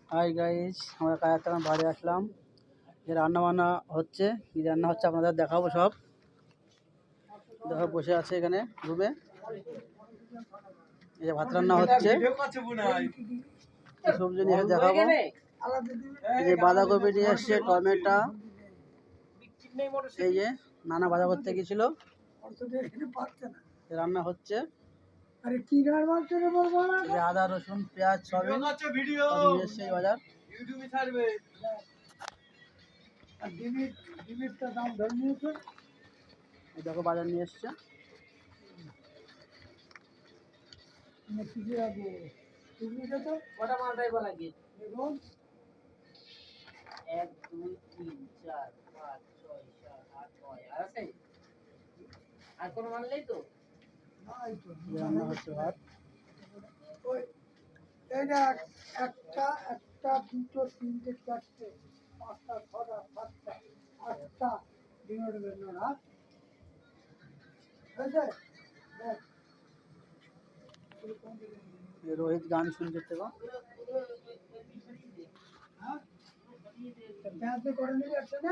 Hi guys, আমরা কাজ থেকে বাড়ি আসলাম। যে রান্না বান্না হচ্ছে, কি রান্না হচ্ছে আপনাদের দেখাবো সব। দেখো বসে আছে এখানে রুমে। এই যে ভাত রান্না হচ্ছে, সবজি নিয়ে দেখাবো। এই যে বাঁধাকপি নিয়ে এসছে, টমেটো, এই যে নানা বাজার করতে গেছিল, রান্না হচ্ছে। আদা রসুন পেঁয়াজ সবই নিয়ে এসছে এই বাজার। দেখো বাজার নিয়ে এসছে। কটা মাল দেয় বলা গিয়ে? 1 2 3 4 5 6 7 8 9 আর আছে? আর কোনো মাল নেই তো? রান্না হচ্ছে ভাত। এইটা একটা দুটো তিনটে চারটে পাঁচটা ছটা সাতটা আটটা ডিমের বেলুন হাত রোহিত গান শুনছে তো। হ্যাঁ, করে নিবি একটা না?